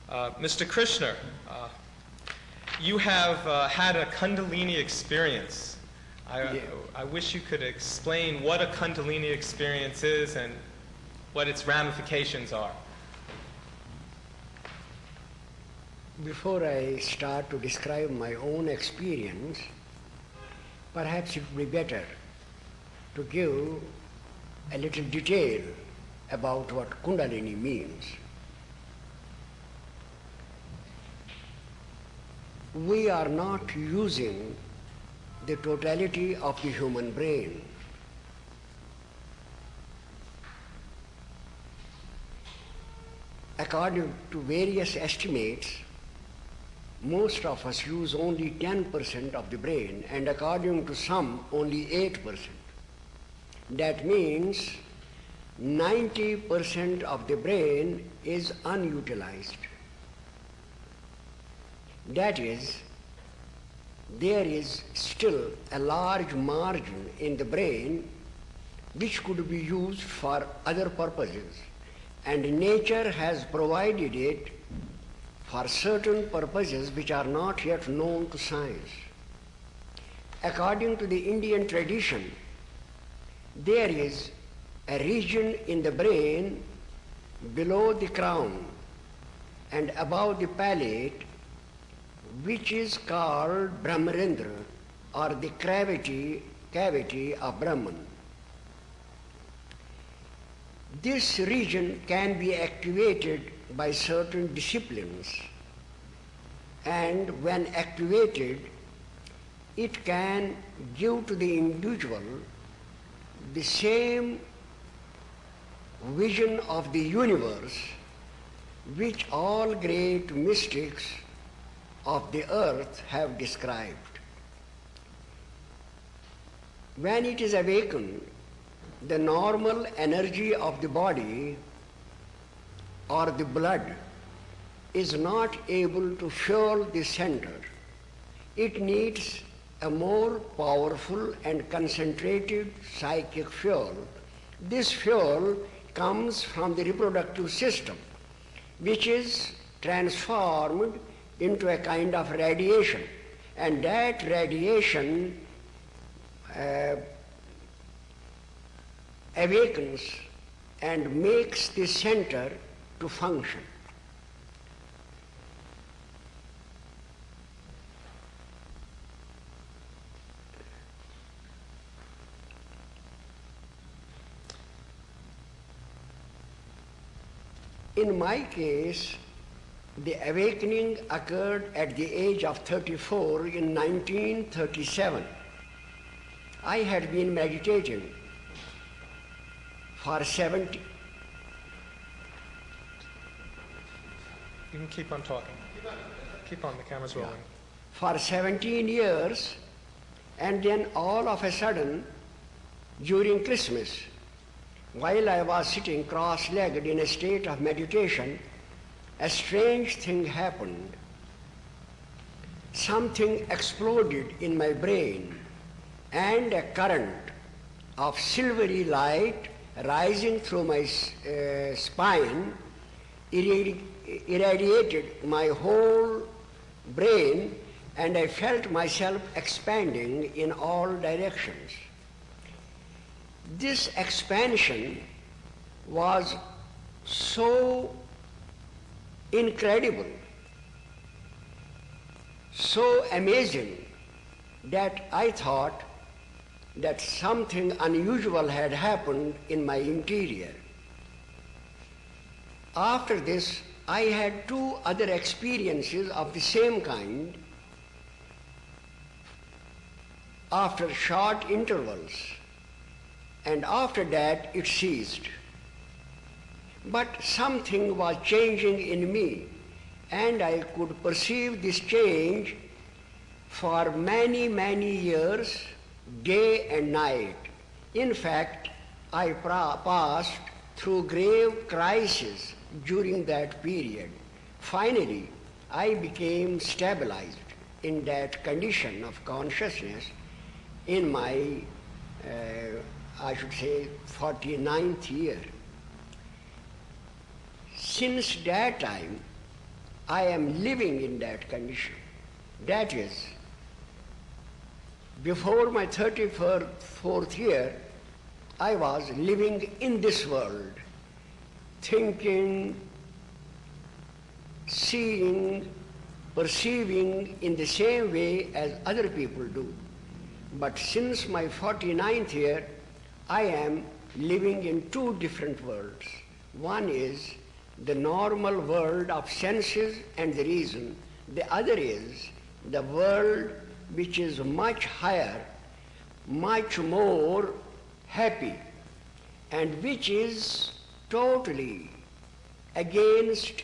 Mr. Krishna, you have had a Kundalini experience. I wish you could explain what a Kundalini experience is and what its ramifications are. Before I start to describe my own experience, perhaps it would be better to give a little detail about what Kundalini means. We are not using the totality of the human brain. According to various estimates, most of us use only 10% of the brain, and according to some, only 8%. That means 90% of the brain is unutilized. That is, there is still a large margin in the brain which could be used for other purposes, and nature has provided it for certain purposes which are not yet known to science. According to the Indian tradition, there is a region in the brain below the crown and above the palate which is called Brahmarendra, or the cavity of Brahman. This region can be activated by certain disciplines, and when activated, it can give to the individual the same vision of the universe which all great mystics of the earth have described. When it is awakened, the normal energy of the body or the blood is not able to fuel the center. It needs a more powerful and concentrated psychic fuel. This fuel comes from the reproductive system, which is transformed into a kind of radiation, and that radiation awakens and makes the center to function. In my case, the awakening occurred at the age of 34 in 1937. I had been meditating for 70. You can keep on talking. Keep on, the camera's rolling. For 17 years, and then all of a sudden, during Christmas, while I was sitting cross-legged in a state of meditation, a strange thing happened. Something exploded in my brain, and a current of silvery light rising through my spine irradiated my whole brain, and I felt myself expanding in all directions. This expansion was so incredible, so amazing, that I thought that something unusual had happened in my interior. After this, I had 2 other experiences of the same kind after short intervals, and after that it ceased. But something was changing in me, and I could perceive this change for many, many years, day and night. In fact, I passed through grave crises during that period. Finally, I became stabilized in that condition of consciousness in my, I should say, 49th year. Since that time, I am living in that condition. That is, before my 34th year, I was living in this world, thinking, seeing, perceiving in the same way as other people do. But since my 49th year, I am living in two different worlds. One is the normal world of senses and the reason. The other is the world which is much higher, much more happy, and which is totally against,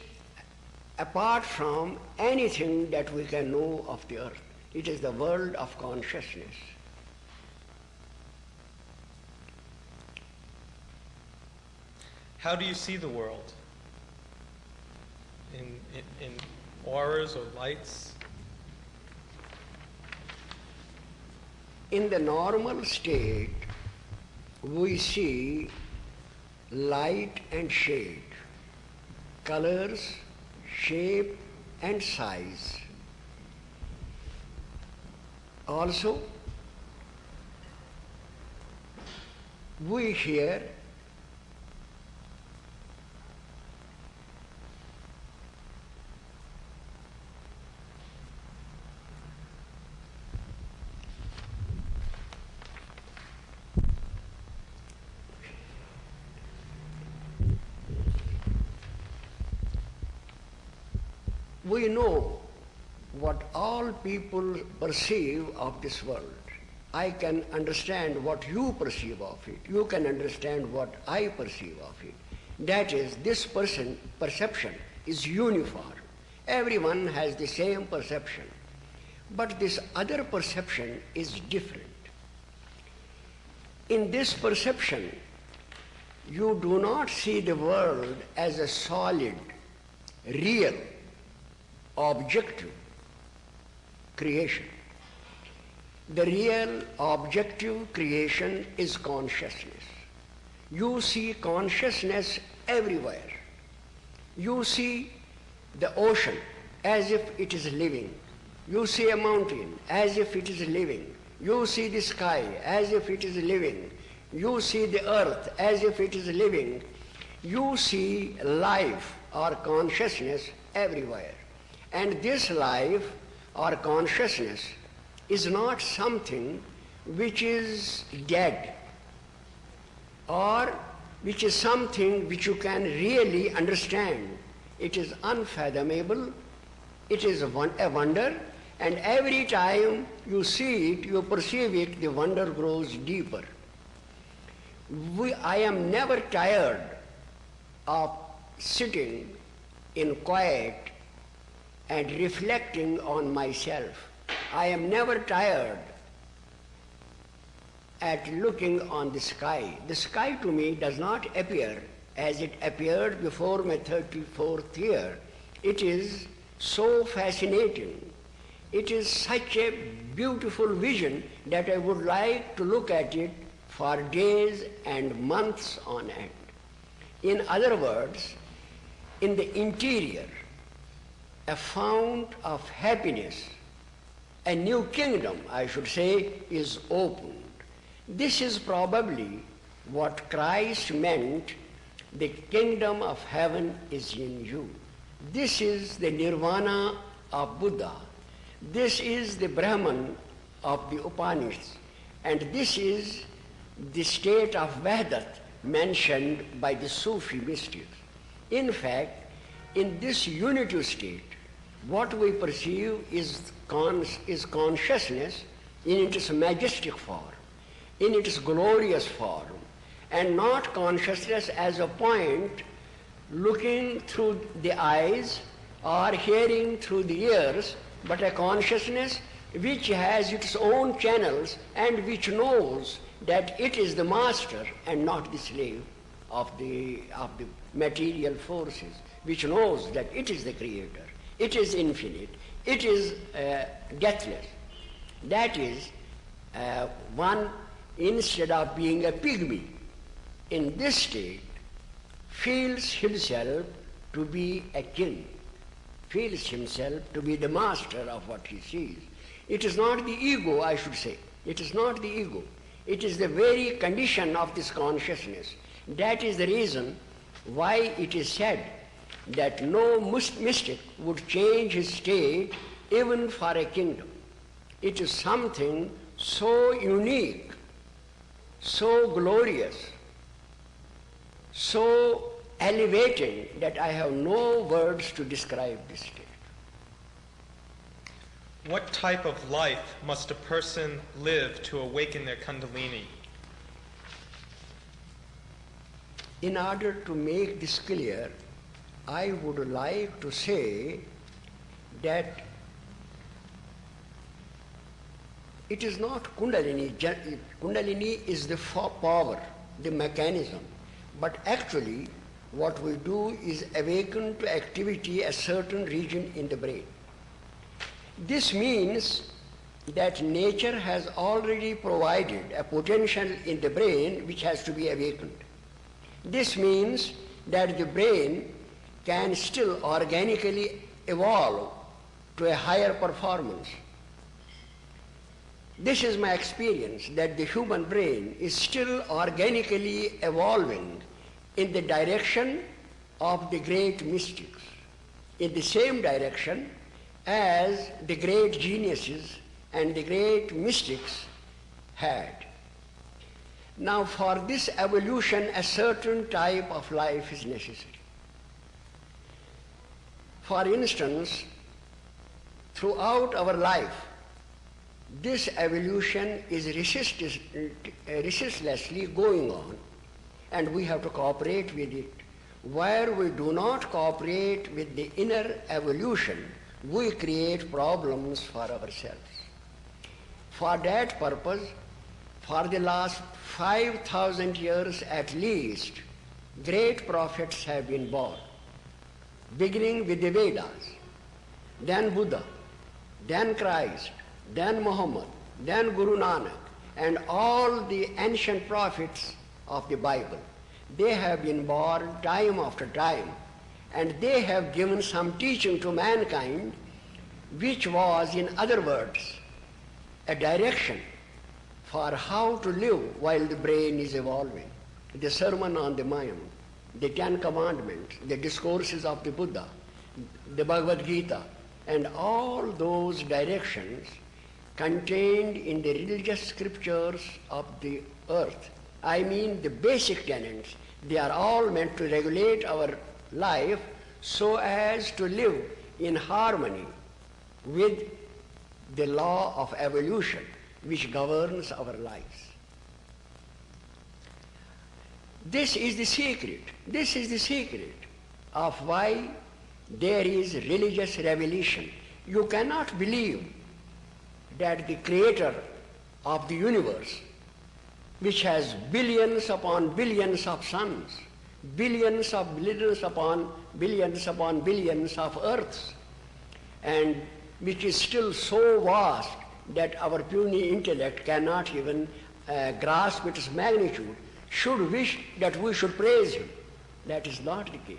apart from anything that we can know of the earth. It is the world of consciousness. How do you see the world? In auras or lights? In the normal state, we see light and shade, colors, shape and size. Also, we hear we know what all people perceive of this world. I can understand what you perceive of it. You can understand what I perceive of it. That is, this perception is uniform. Everyone has the same perception. But this other perception is different. In this perception, you do not see the world as a solid, real, objective creation. The real objective creation is consciousness. You see consciousness everywhere. You see the ocean as if it is living. You see a mountain as if it is living. You see the sky as if it is living. You see the earth as if it is living. You see life or consciousness everywhere. And this life or consciousness is not something which is dead or which is something which you can really understand. It is unfathomable, it is a wonder, and every time you see it, you perceive it, the wonder grows deeper. I am never tired of sitting in quiet and reflecting on myself. I am never tired at looking on the sky. The sky to me does not appear as it appeared before my 34th year. It is so fascinating. It is such a beautiful vision that I would like to look at it for days and months on end. In other words, in the interior, a fount of happiness, a new kingdom, I should say, is opened. This is probably what Christ meant, the kingdom of heaven is in you. This is the nirvana of Buddha. This is the Brahman of the Upanishads. And this is the state of Vahdat mentioned by the Sufi mystics. In fact, in this unity state, what we perceive is consciousness in its majestic form, in its glorious form, and not consciousness as a point looking through the eyes or hearing through the ears, but a consciousness which has its own channels and which knows that it is the master and not the slave of the material forces, which knows that it is the creator. It is infinite. It is deathless. That is, one, instead of being a pygmy, in this state, feels himself to be a king, feels himself to be the master of what he sees. It is not the ego, I should say. It is not the ego. It is the very condition of this consciousness. That is the reason why it is said that no mystic would change his state even for a kingdom. It is something so unique, so glorious, so elevating that I have no words to describe this state. What type of life must a person live to awaken their Kundalini? In order to make this clear, I would like to say that it is not Kundalini. Kundalini is the power, the mechanism. But actually, what we do is awaken to activity a certain region in the brain. This means that nature has already provided a potential in the brain which has to be awakened. This means that the brain can still organically evolve to a higher performance. This is my experience, that the human brain is still organically evolving in the direction of the great mystics, in the same direction as the great geniuses and the great mystics had. Now, for this evolution, a certain type of life is necessary. For instance, throughout our life, this evolution is resistlessly going on, and we have to cooperate with it. Where we do not cooperate with the inner evolution, we create problems for ourselves. For that purpose, for the last 5,000 years at least, great prophets have been born, beginning with the Vedas, then Buddha, then Christ, then Muhammad, then Guru Nanak, and all the ancient prophets of the Bible. They have been born time after time, and they have given some teaching to mankind, which was, in other words, a direction for how to live while the brain is evolving. The Sermon on the Mount, the Ten Commandments, the discourses of the Buddha, the Bhagavad Gita, and all those directions contained in the religious scriptures of the earth. I mean the basic tenets. They are all meant to regulate our life so as to live in harmony with the law of evolution which governs our lives. This is the secret. This is the secret of why there is religious revelation. You cannot believe that the creator of the universe, which has billions upon billions of suns, billions upon billions of earths, and which is still so vast that our puny intellect cannot even grasp its magnitude, should wish that we should praise him. That is not the case.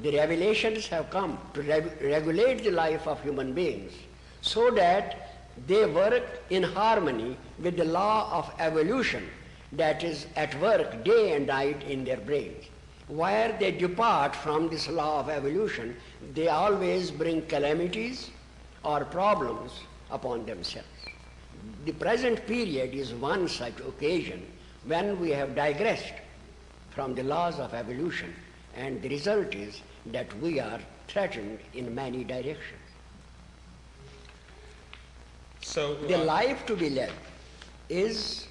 The revelations have come to regulate the life of human beings so that they work in harmony with the law of evolution that is at work day and night in their brains. Where they depart from this law of evolution, they always bring calamities or problems upon themselves. The present period is one such occasion when we have digressed from the laws of evolution, and the result is that we are threatened in many directions. So the life to be led is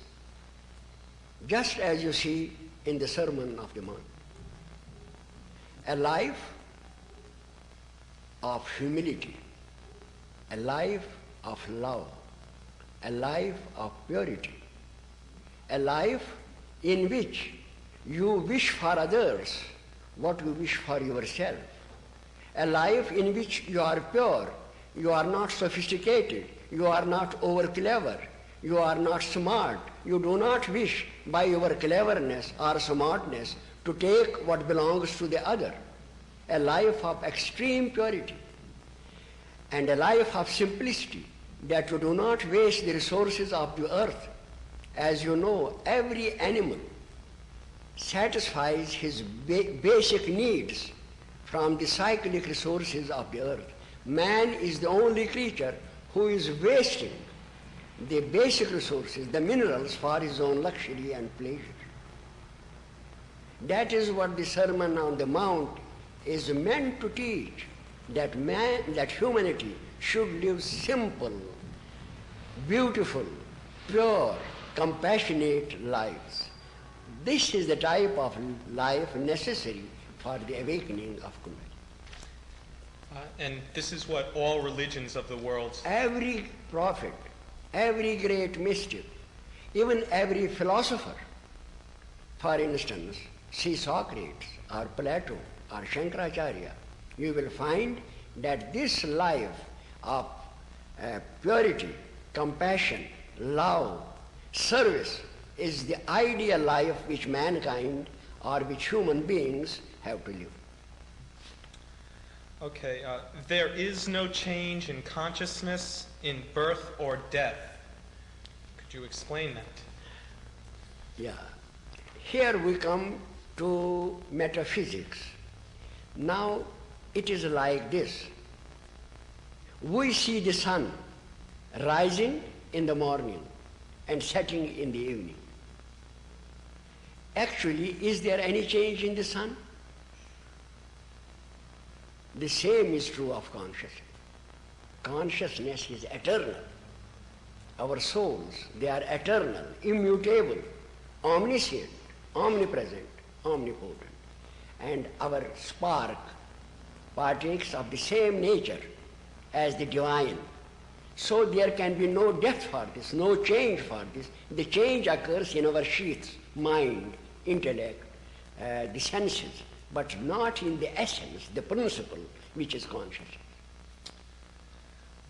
just as you see in the Sermon of the Mount. A life of humility, a life of love, a life of purity, a life in which you wish for others what you wish for yourself, a life in which you are pure, you are not sophisticated, you are not over clever, you are not smart, you do not wish by your cleverness or smartness to take what belongs to the other, a life of extreme purity. and a life of simplicity, that you do not waste the resources of the earth. As you know, every animal satisfies his basic needs from the cyclic resources of the earth. Man is the only creature who is wasting the basic resources, the minerals, for his own luxury and pleasure. That is what the Sermon on the Mount is meant to teach, that humanity should live simple, beautiful, pure, compassionate lives. This is the type of life necessary for the awakening of Kundalini. And this is what all religions of the world... Every prophet, every great mystic, even every philosopher, for instance, see Socrates or Plato or Shankaracharya, you will find that this life of purity, compassion, love, service is the ideal life which mankind or which human beings have to live. Okay, there is no change in consciousness in birth or death. Could you explain that? Yeah. Here we come to metaphysics. Now it is like this. We see the sun rising in the morning and setting in the evening. Actually, is there any change in the sun? The same is true of consciousness. Consciousness is eternal. Our souls, they are eternal, immutable, omniscient, omnipresent, omnipotent. And our spark partakes of the same nature as the divine. So there can be no death for this, no change for this. The change occurs in our sheaths, mind, intellect, the senses, but not in the essence, the principle, which is consciousness.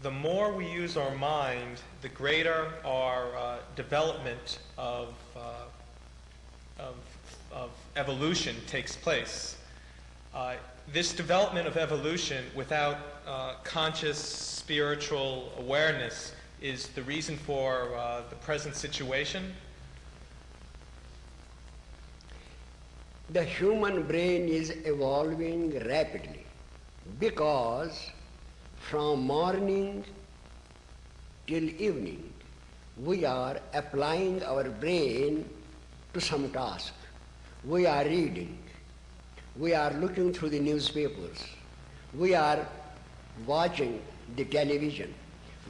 The more we use our mind, the greater our development of evolution takes place. This development of evolution without conscious spiritual awareness is the reason for the present situation. The human brain is evolving rapidly because from morning till evening we are applying our brain to some task. We are reading, we are looking through the newspapers, we are watching the television,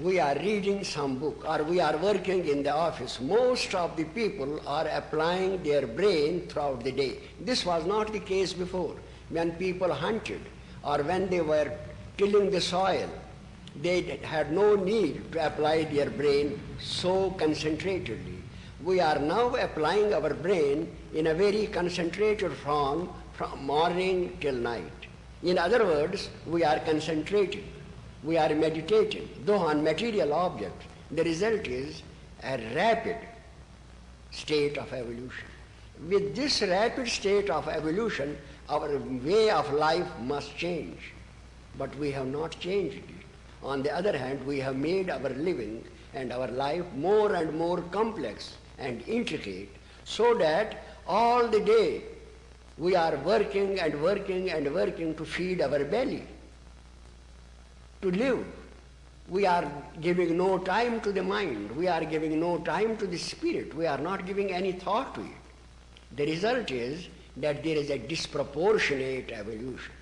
we are reading some book, or we are working in the office. Most of the people are applying their brain throughout the day. This was not the case before. When people hunted or when they were tilling the soil, they had no need to apply their brain so concentratedly. We are now applying our brain in a very concentrated form from morning till night. In other words, we are concentrating, we are meditating, though on material objects. The result is a rapid state of evolution. With this rapid state of evolution, our way of life must change. But we have not changed it. On the other hand, we have made our living and our life more and more complex and intricate, so that all the day we are working and working and working to feed our belly, to live. We are giving no time to the mind, we are giving no time to the spirit, we are not giving any thought to it. The result is that there is a disproportionate evolution.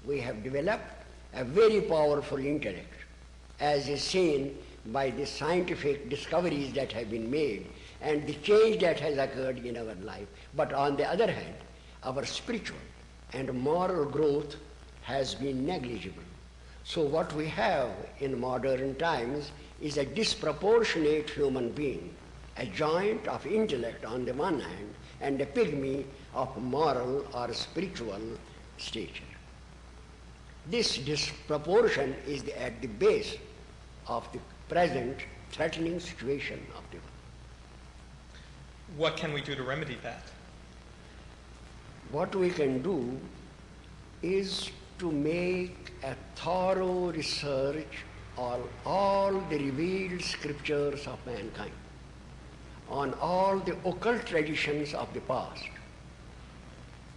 We have developed a very powerful intellect, as is seen by the scientific discoveries that have been made and the change that has occurred in our life. But on the other hand, our spiritual and moral growth has been negligible. So what we have in modern times is a disproportionate human being, a giant of intellect on the one hand and a pygmy of moral or spiritual stature. This disproportion is at the base of the present threatening situation of the world. What can we do to remedy that? What we can do is to make a thorough research on all the revealed scriptures of mankind, on all the occult traditions of the past,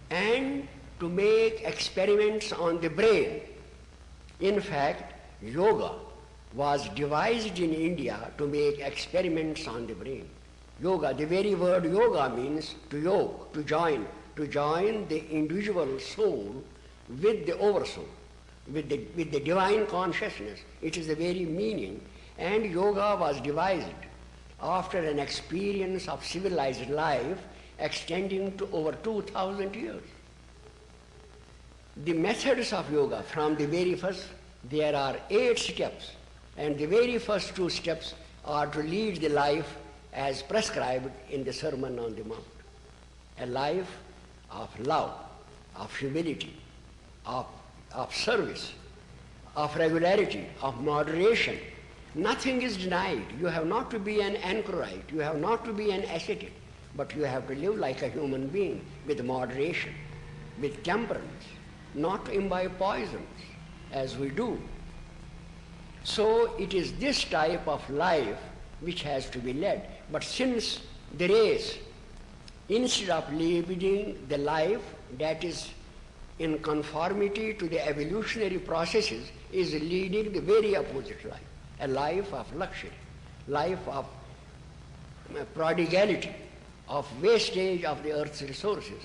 and to make experiments on the brain. In fact, yoga was devised in India to make experiments on the brain. Yoga, the very word yoga means to yoke, to join the individual soul with the oversoul, with the divine consciousness. It is the very meaning. And yoga was devised after an experience of civilized life extending to over 2,000 years. The methods of yoga, from the very first, there are 8 steps, and the very first 2 steps are to lead the life as prescribed in the Sermon on the Mount. A life of love, of humility, of service, of regularity, of moderation. Nothing is denied. You have not to be an anchorite, you have not to be an ascetic, but you have to live like a human being with moderation, with temperance, not to imbibe poisons as we do. So it is this type of life which has to be led. But since the race, instead of living the life that is in conformity to the evolutionary processes, is leading the very opposite life, a life of luxury, life of prodigality, of wastage of the earth's resources,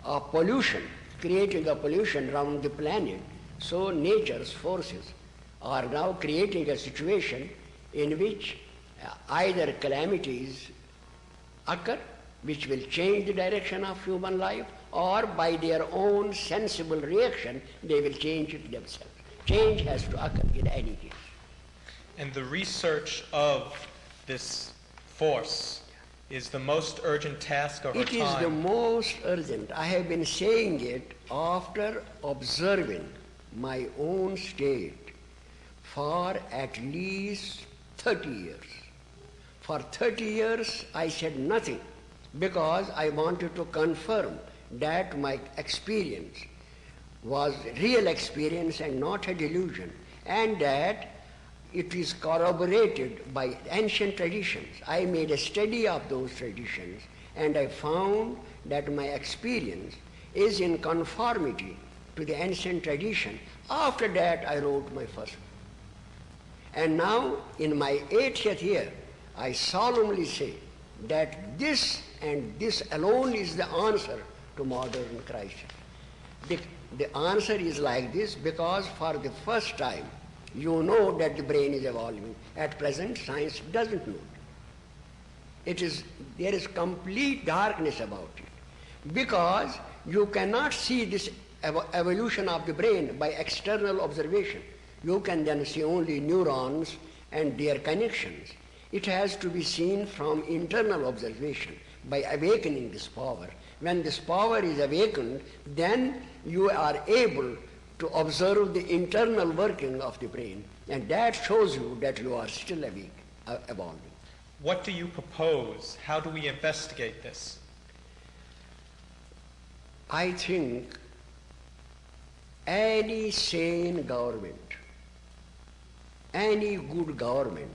of pollution, creating a pollution around the planet. So nature's forces are now creating a situation in which either calamities occur which will change the direction of human life, or by their own sensible reaction they will change it themselves. Change has to occur in any case. And the research of this force is the most urgent task of our time. It is the most urgent. I have been saying it after observing my own state for at least 30 years. For 30 years I said nothing because I wanted to confirm that my experience was real experience and not a delusion, and that it is corroborated by ancient traditions. I made a study of those traditions and I found that my experience is in conformity to the ancient tradition. After that I wrote my first book. And now in my 80th year I solemnly say that this and this alone is the answer to modern Christians. The answer is like this because for the first time you know that the brain is evolving. At present science doesn't know it. There is complete darkness about it because you cannot see this evolution of the brain by external observation. You can then see only neurons and their connections. It has to be seen from internal observation by awakening this power. When this power is awakened, then you are able to observe the internal working of the brain, and that shows you that you are still awake, evolving. What do you propose? How do we investigate this? I think any sane government, any good government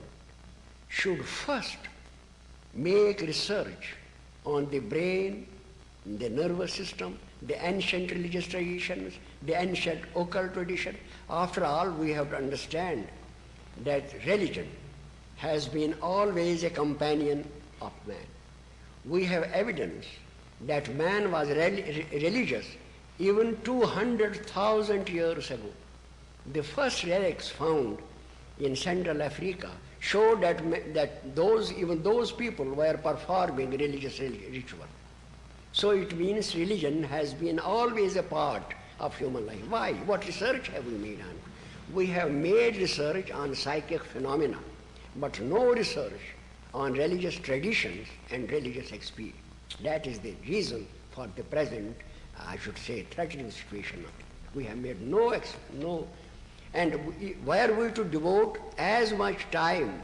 should first make research on the brain, the nervous system, the ancient religious traditions, the ancient occult tradition. After all, we have to understand that religion has been always a companion of man. We have evidence that man was religious even 200,000 years ago. The first relics found in Central Africa show that even those people were performing religious ritual. So it means religion has been always a part of human life. Why? What research have we made on it? We have made research on psychic phenomena, but no research on religious traditions and religious experience. That is the reason for the present, I should say, threatening situation of it. We have made no, and were we to devote as much time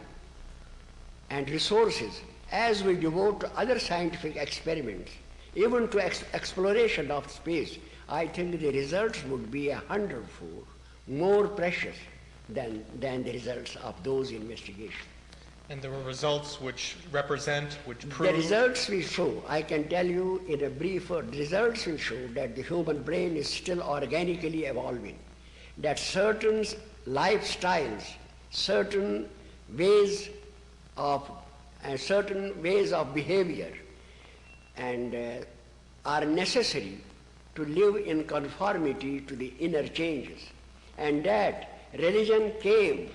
and resources as we devote to other scientific experiments, even to exploration of space, I think the results would be 100-fold more precious than the results of those investigations. And the results which represent, which The prove... results will show, I can tell you in a brief word, the results will show that the human brain is still organically evolving, that certain lifestyles, certain ways of behavior and are necessary to live in conformity to the inner changes, and that religion came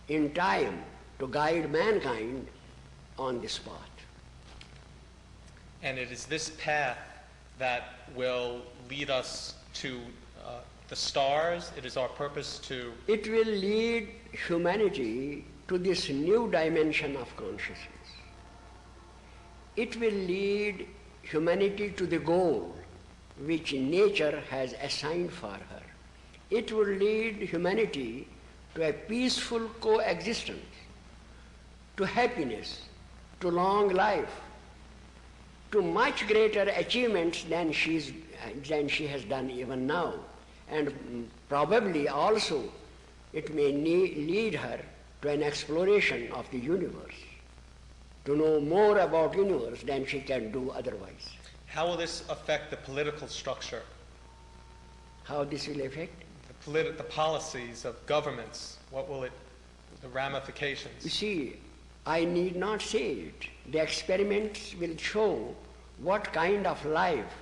in time to guide mankind on this path. And it is this path that will lead us to the stars. It is our purpose to... It will lead humanity to this new dimension of consciousness. It will lead humanity to the goal which nature has assigned for her. It will lead humanity to a peaceful coexistence, to happiness, to long life, to much greater achievements than she has done even now. And probably also it may lead her to an exploration of the universe, to know more about universe than she can do otherwise. How will this affect the political structure? How this will affect? The policies of governments? What will it, the ramifications? You see, I need not say it. The experiments will show what kind of life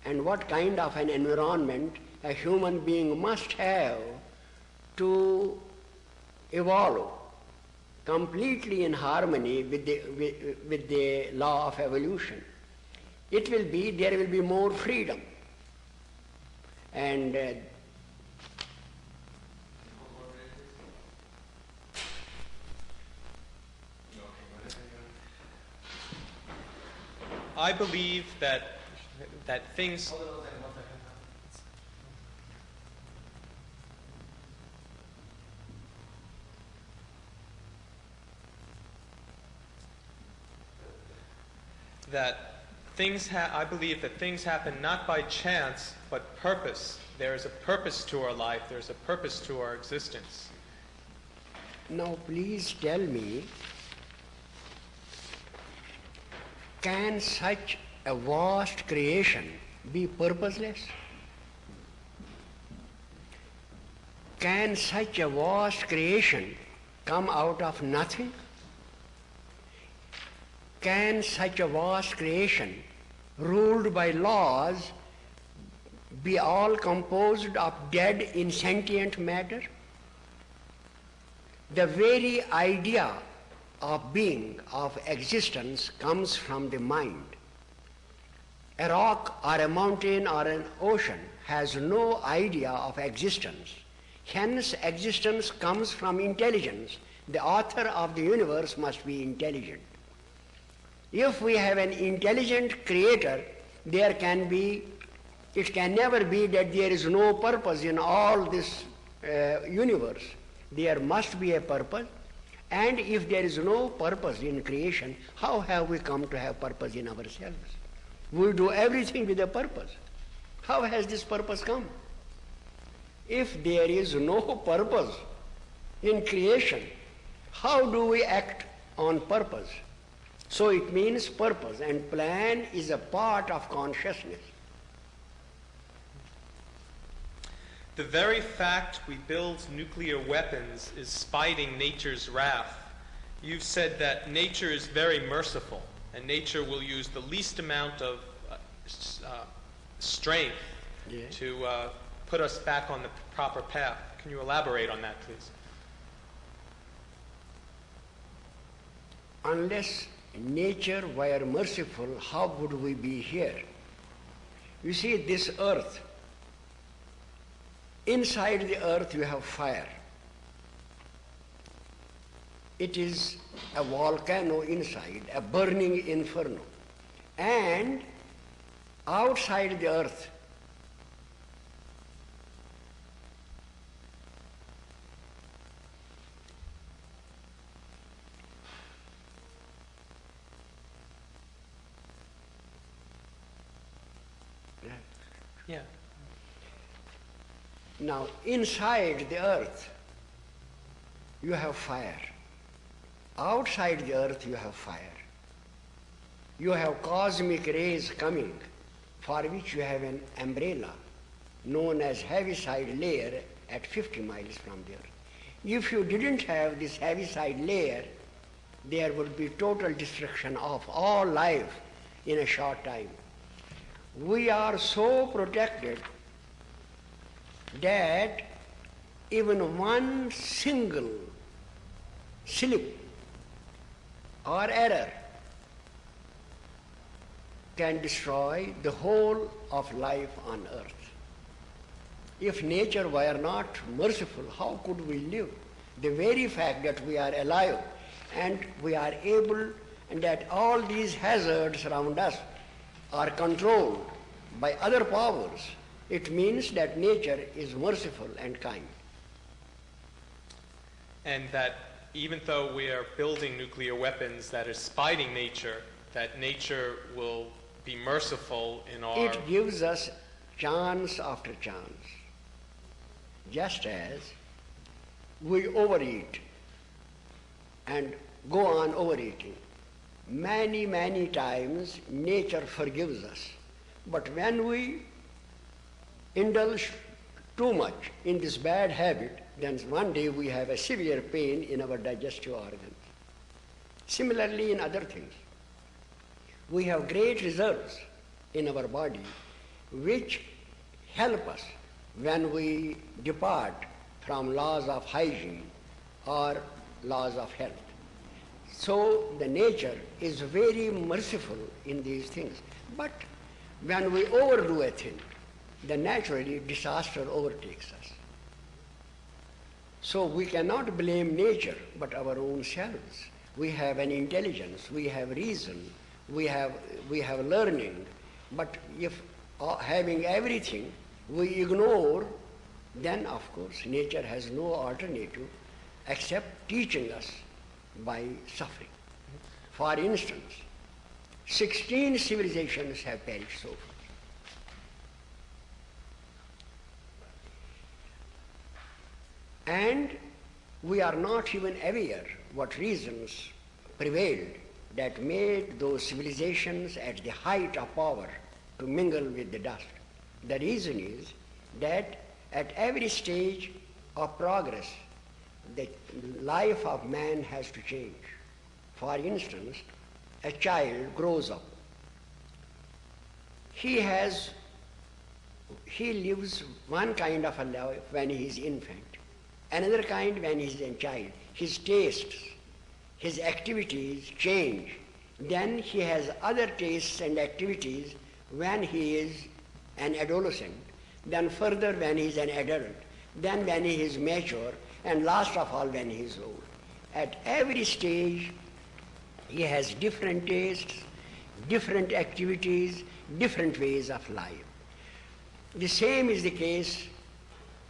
and what kind of an environment a human being must have to evolve completely in harmony with the law of evolution. There will be more freedom. And I believe that things... I believe that things happen not by chance, but purpose. There is a purpose to our life. There is a purpose to our existence. now please tell me, can such a vast creation be purposeless? Can such a vast creation come out of nothing? Can such a vast creation, ruled by laws, be all composed of dead insentient matter? The very idea of being, of existence, comes from the mind. A rock or a mountain or an ocean has no idea of existence. Hence, existence comes from intelligence. The author of the universe must be intelligent. If we have an intelligent creator, it can never be that there is no purpose in all this universe. There must be a purpose. And if there is no purpose in creation, how have we come to have purpose in ourselves? We do everything with a purpose. How has this purpose come? If there is no purpose in creation, how do we act on purpose? So it means purpose, and plan is a part of consciousness. The very fact we build nuclear weapons is spiting nature's wrath. You've said that nature is very merciful, and nature will use the least amount of strength to put us back on the proper path. Can you elaborate on that, please? Unless nature were merciful, how would we be here? You see, this earth, inside the earth you have fire. It is a volcano inside, a burning inferno. And outside the earth, Yeah. Now, inside the earth, you have fire. Outside the earth, you have fire. You have cosmic rays coming, for which you have an umbrella known as Heaviside layer at 50 miles from the earth. If you didn't have this Heaviside layer, there would be total destruction of all life in a short time. We are so protected that even one single slip or error can destroy the whole of life on earth. If nature were not merciful, how could we live? The very fact that we are alive and we are able, and that all these hazards around us are controlled by other powers, it means that nature is merciful and kind. And that even though we are building nuclear weapons that is fighting nature, that nature will be merciful in our... It gives us chance after chance. Just as we overeat and go on overeating, many, many times nature forgives us. But when we indulge too much in this bad habit, then one day we have a severe pain in our digestive organs. Similarly, in other things, we have great reserves in our body which help us when we depart from laws of hygiene or laws of health. So the nature is very merciful in these things. But when we overdo a thing, then naturally disaster overtakes us. So we cannot blame nature but our own selves. We have an intelligence, we have reason, we have learning, but if having everything we ignore, then of course nature has no alternative except teaching us by suffering. For instance, 16 civilizations have perished so far. And we are not even aware what reasons prevailed that made those civilizations at the height of power to mingle with the dust. The reason is that at every stage of progress, the life of man has to change. For instance, a child grows up. He lives one kind of a life when he is infant, another kind when he is a child. His tastes, his activities change. Then he has other tastes and activities when he is an adolescent, then further when he is an adult, then when he is mature, and last of all when he is old. At every stage he has different tastes, different activities, different ways of life. The same is the case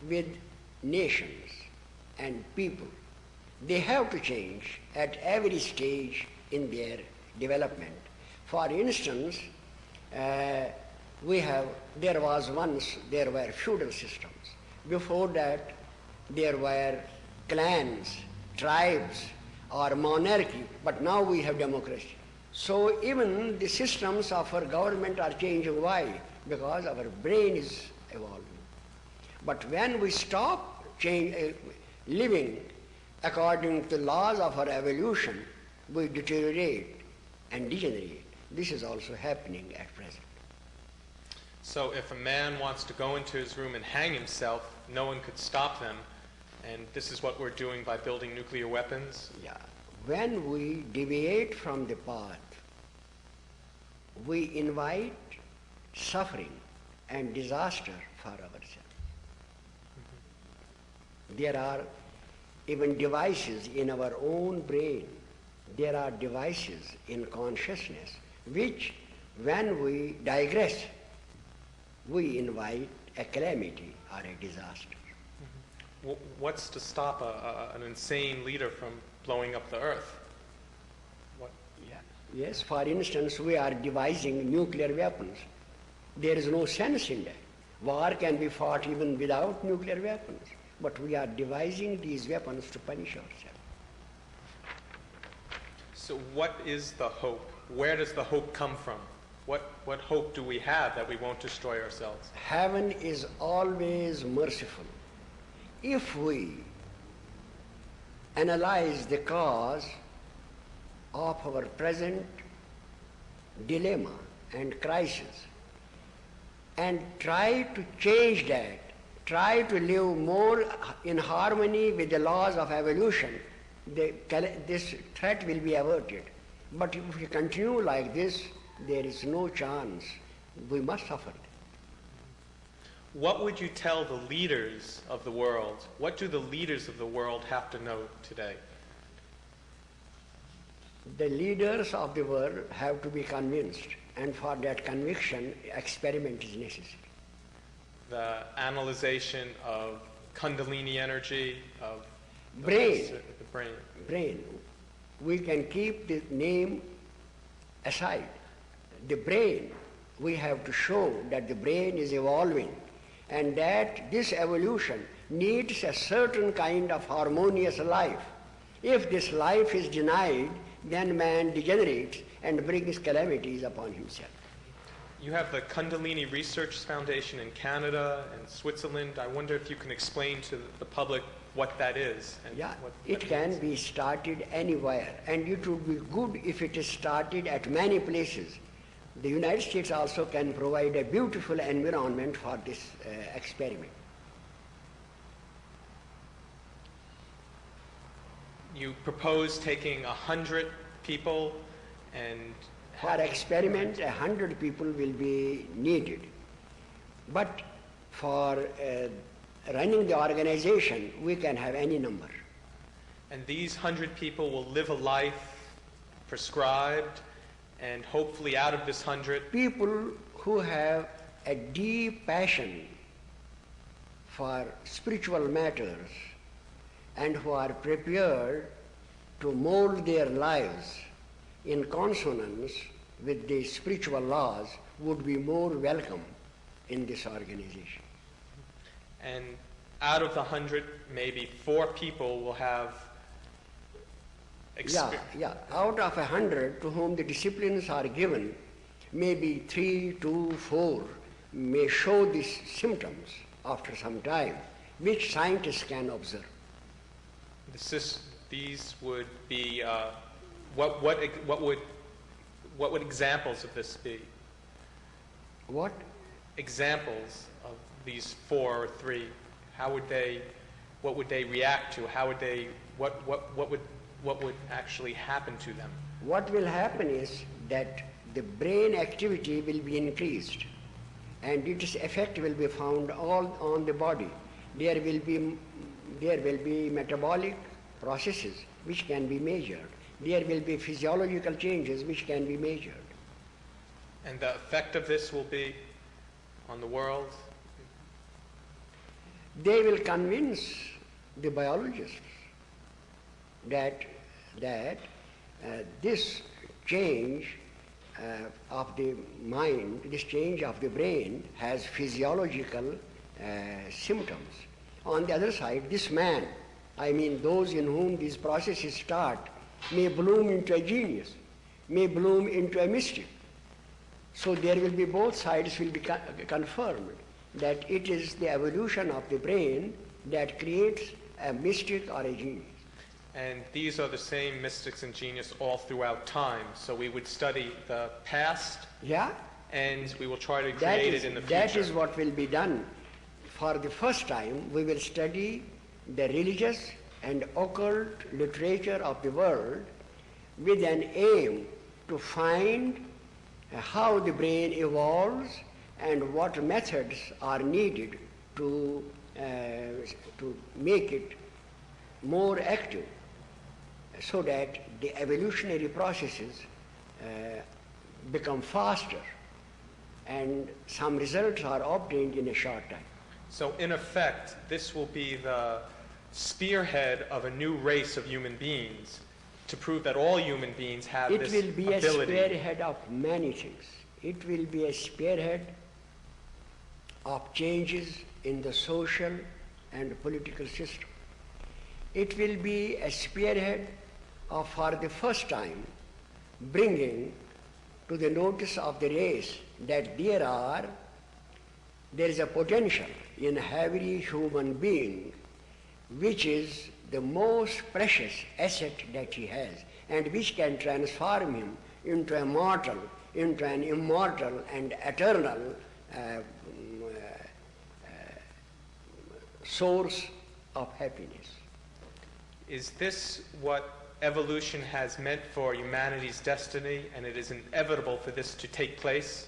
with nations and people. They have to change at every stage in their development. For instance, there were feudal systems. Before that, there were clans, tribes, or monarchy, but now we have democracy. So even the systems of our government are changing. Why? Because our brain is evolving. But when we stop living according to the laws of our evolution, we deteriorate and degenerate. This is also happening at present. So if a man wants to go into his room and hang himself, no one could stop them, and this is what we're doing by building nuclear weapons? Yeah. When we deviate from the path, we invite suffering and disaster for ourselves. There are even devices in our own brain. There are devices in consciousness which, when we digress, we invite a calamity or a disaster. What's to stop an insane leader from blowing up the earth? What? Yeah. Yes, for instance, we are devising nuclear weapons. There is no sense in that. War can be fought even without nuclear weapons, but we are devising these weapons to punish ourselves. So what is the hope? Where does the hope come from? What hope do we have that we won't destroy ourselves? Heaven is always merciful. If we analyze the cause of our present dilemma and crisis and try to change that, try to live more in harmony with the laws of evolution, this threat will be averted. But if we continue like this, there is no chance. We must suffer. What would you tell the leaders of the world? What do the leaders of the world have to know today? The leaders of the world have to be convinced, and for that conviction, experiment is necessary. The analyzation of Kundalini energy, of Brain. The brain. Brain. We can keep the name aside. The brain, we have to show that the brain is evolving and that this evolution needs a certain kind of harmonious life. If this life is denied, then man degenerates and brings calamities upon himself. You have the Kundalini Research Foundation in Canada and Switzerland. I wonder if you can explain to the public what that is. And Yeah, what it can be started anywhere, and it would be good if it is started at many places. The United States also can provide a beautiful environment for this experiment. You propose taking 100 people and... For experiment, 100 people will be needed. But for running the organization, we can have any number. And these 100 people will live a life prescribed, and hopefully out of this 100... People who have a deep passion for spiritual matters and who are prepared to mold their lives in consonance with the spiritual laws would be more welcome in this organization. And out of the 100, maybe 4 people will have Yeah. Out of 100 to whom the disciplines are given, maybe 3 to 4 may show these symptoms after some time, which scientists can observe. These would be what would examples of this be? What? Examples of these 4 or 3. What would they react to? What would actually happen to them? What will happen is that the brain activity will be increased and its effect will be found all on the body. There will be metabolic processes which can be measured. There will be physiological changes which can be measured. And the effect of this will be on the world? They will convince the biologists that this change of the mind, this change of the brain has physiological symptoms. On the other side, this man, I mean those in whom these processes start, may bloom into a genius, may bloom into a mystic. So there will be both sides will be confirmed that it is the evolution of the brain that creates a mystic or a genius. And these are the same mystics and genius all throughout time. So we would study the past, Yeah? and we will try to create it in the future. That is what will be done. For the first time, we will study the religious and occult literature of the world with an aim to find how the brain evolves and what methods are needed to make it more active so that the evolutionary processes become faster and some results are obtained in a short time. So in effect, this will be the spearhead of a new race of human beings to prove that all human beings have this ability. It will be a spearhead of many things. It will be a spearhead of changes in the social and political system. It will be a spearhead of, for the first time, bringing to the notice of the race that there is a potential in every human being which is the most precious asset that he has and which can transform him into a mortal, into an immortal and eternal source of happiness. Is this what evolution has meant for humanity's destiny, and it is inevitable for this to take place?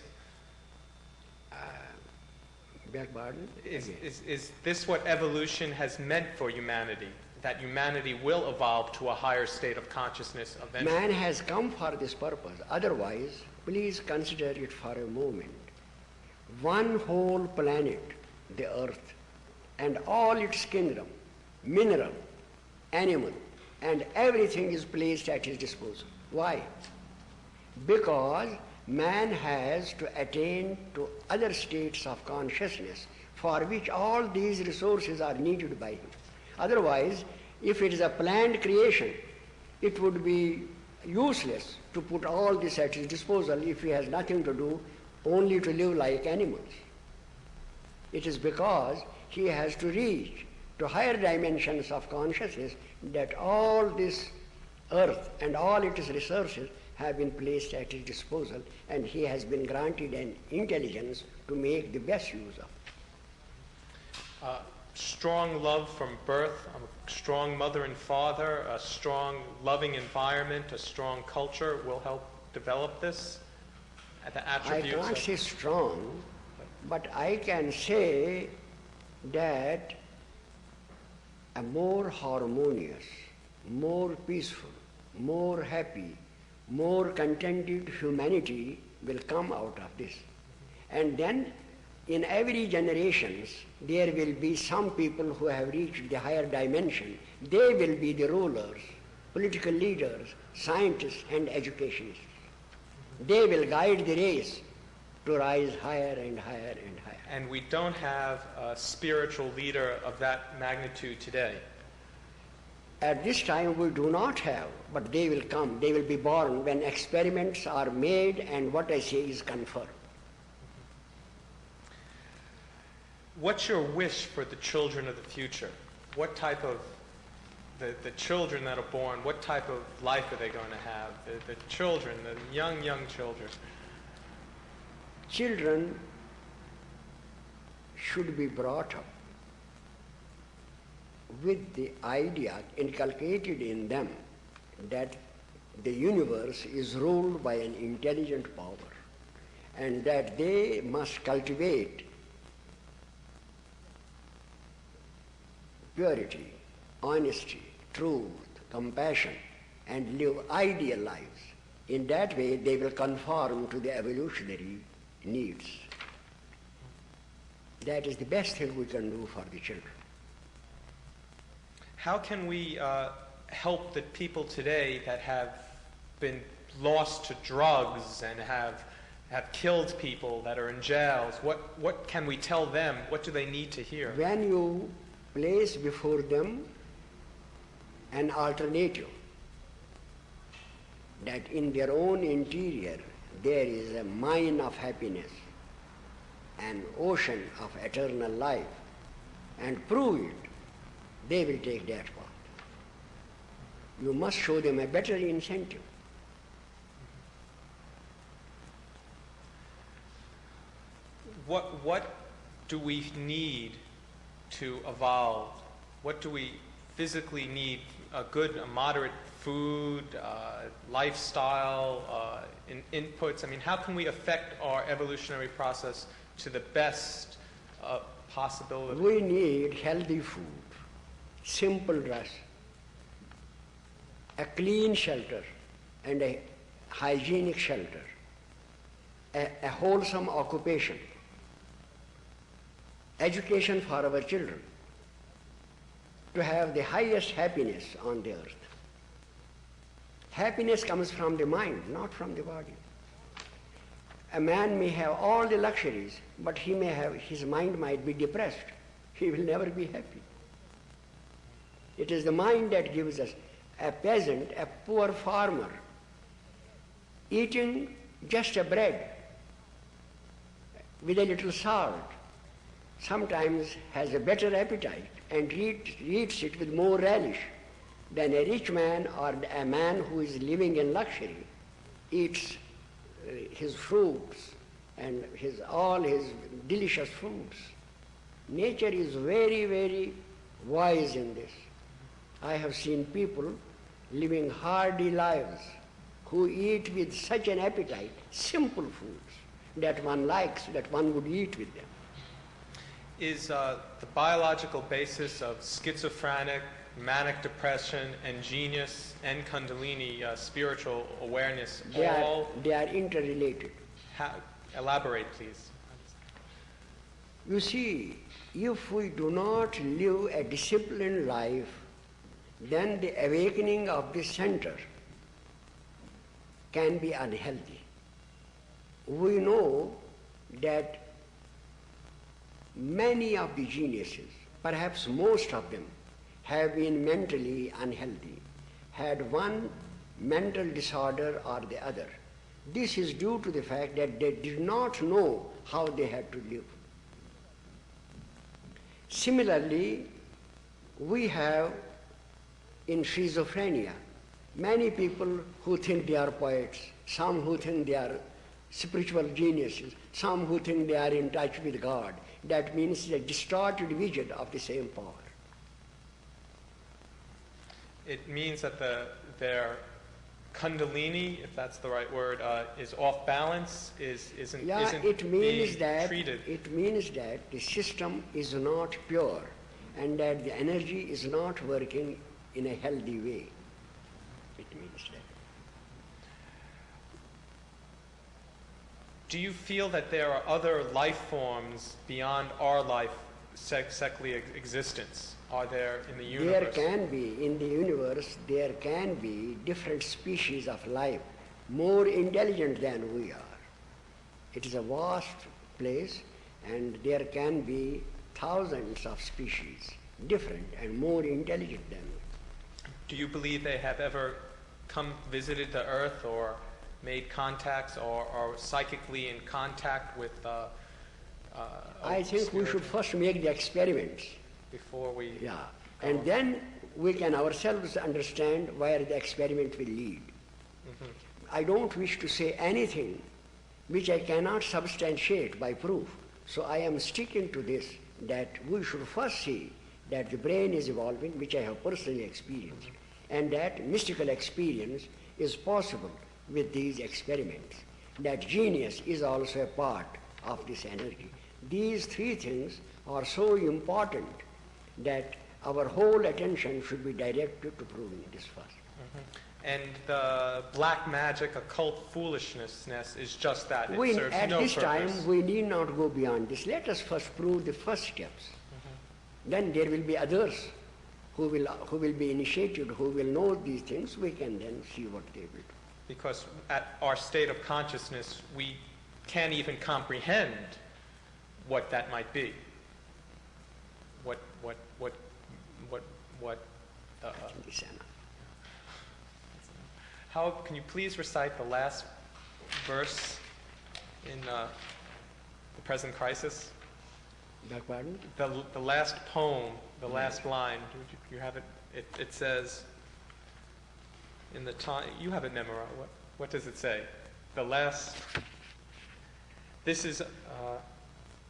Beg pardon? Is this what evolution has meant for humanity? That humanity will evolve to a higher state of consciousness eventually? Man has come for this purpose. Otherwise, please consider it for a moment. One whole planet, the earth, and all its kingdom, mineral, animal, and everything is placed at his disposal. Why? Because man has to attain to other states of consciousness for which all these resources are needed by him. Otherwise, if it is a planned creation, it would be useless to put all this at his disposal if he has nothing to do, only to live like animals. It is because he has to reach to higher dimensions of consciousness that all this earth and all its resources have been placed at his disposal, and he has been granted an intelligence to make the best use of. Strong love from birth, a strong mother and father, a strong loving environment, a strong culture will help develop this? The attributes I can't say strong, but I can say that a more harmonious, more peaceful, more happy, more contented humanity will come out of this. And then in every generation there will be some people who have reached the higher dimension. They will be the rulers, political leaders, scientists and educationists. They will guide the race to rise higher and higher and higher. And we don't have a spiritual leader of that magnitude today. At this time we do not have, but they will come, they will be born when experiments are made and what I say is confirmed. What's your wish for the children of the future? What type of, the children that are born, what type of life are they going to have? The children, the young children. Children should be brought up with the idea inculcated in them that the universe is ruled by an intelligent power and that they must cultivate purity, honesty, truth, compassion, and live ideal lives. In that way, they will conform to the evolutionary needs. That is the best thing we can do for the children. How can we help the people today that have been lost to drugs and have killed people, that are in jails? What can we tell them? What do they need to hear? When you place before them an alternative, that in their own interior there is a mine of happiness, an ocean of eternal life, and prove it, they will take that path. You must show them a better incentive. What do we need to evolve? What do we physically need? A moderate food, lifestyle, inputs. I mean, how can we affect our evolutionary process to the best possibility? We need healthy food, simple dress, a clean shelter and a hygienic shelter, a wholesome occupation, education for our children, to have the highest happiness on the earth. Happiness comes from the mind, not from the body. A man may have all the luxuries, but his mind might be depressed. He will never be happy. It is the mind that gives us. A peasant, a poor farmer, eating just a bread with a little salt, sometimes has a better appetite and eats it with more relish than a rich man or a man who is living in luxury eats his fruits and all his delicious fruits. Nature is very, very wise in this. I have seen people living hardy lives who eat with such an appetite simple foods that one likes, that one would eat with them. Is the biological basis of schizophrenic, manic depression, and genius and Kundalini spiritual awareness They are interrelated. Elaborate, please. You see, if we do not live a disciplined life, then the awakening of the center can be unhealthy. We know that many of the geniuses, perhaps most of them, have been mentally unhealthy, had one mental disorder or the other. This is due to the fact that they did not know how they had to live. Similarly, we have in schizophrenia many people who think they are poets, some who think they are spiritual geniuses, some who think they are in touch with God. That means a distorted vision of the same power. It means that their Kundalini, if that's the right word, is off balance, isn't being treated. It means that the system is not pure and that the energy is not working in a healthy way. It means that. Do you feel that there are other life forms beyond our life secular existence? Are there in the universe? There can be, in the universe, there can be different species of life, more intelligent than we are. It is a vast place and there can be thousands of species, different and more intelligent than we. Do you believe they have ever visited the earth or made contacts or are psychically in contact with I think we should first make the experiments. Before we... Yeah, and then we can ourselves understand where the experiment will lead. Mm-hmm. I don't wish to say anything which I cannot substantiate by proof. So I am sticking to this, that we should first see that the brain is evolving, which I have personally experienced, and that mystical experience is possible with these experiments, that genius is also a part of this energy. These three things are so important that our whole attention should be directed to proving this first. Mm-hmm. And the black magic, occult foolishness is just that. It serves at no this purpose. time, we need not go beyond this. Let us first prove the first steps. Mm-hmm. Then there will be others who will be initiated, who will know these things. We can then see what they will do. Because at our state of consciousness, we can't even comprehend what that might be. How can you please recite the last verse in the present crisis? Pardon? The last poem, the last line. You have it. It says in the time. You have it memorized. What does it say? The last. This is.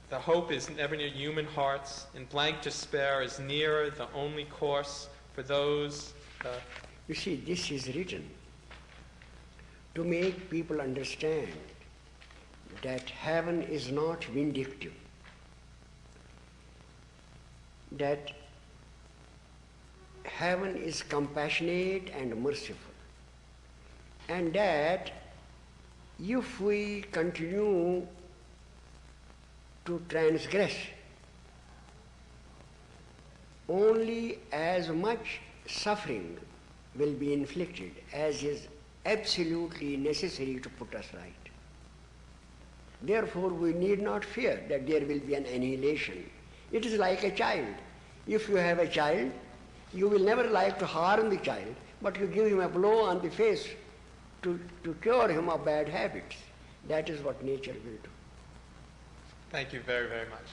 The hope is never near human hearts, and blank despair is nearer the only course for those. You see, this is written to make people understand that heaven is not vindictive, that heaven is compassionate and merciful, and that if we continue to transgress, only as much suffering will be inflicted as is absolutely necessary to put us right. Therefore, we need not fear that there will be an annihilation. It is like a child. If you have a child, you will never like to harm the child, but you give him a blow on the face to cure him of bad habits. That is what nature will do. Thank you very, very much.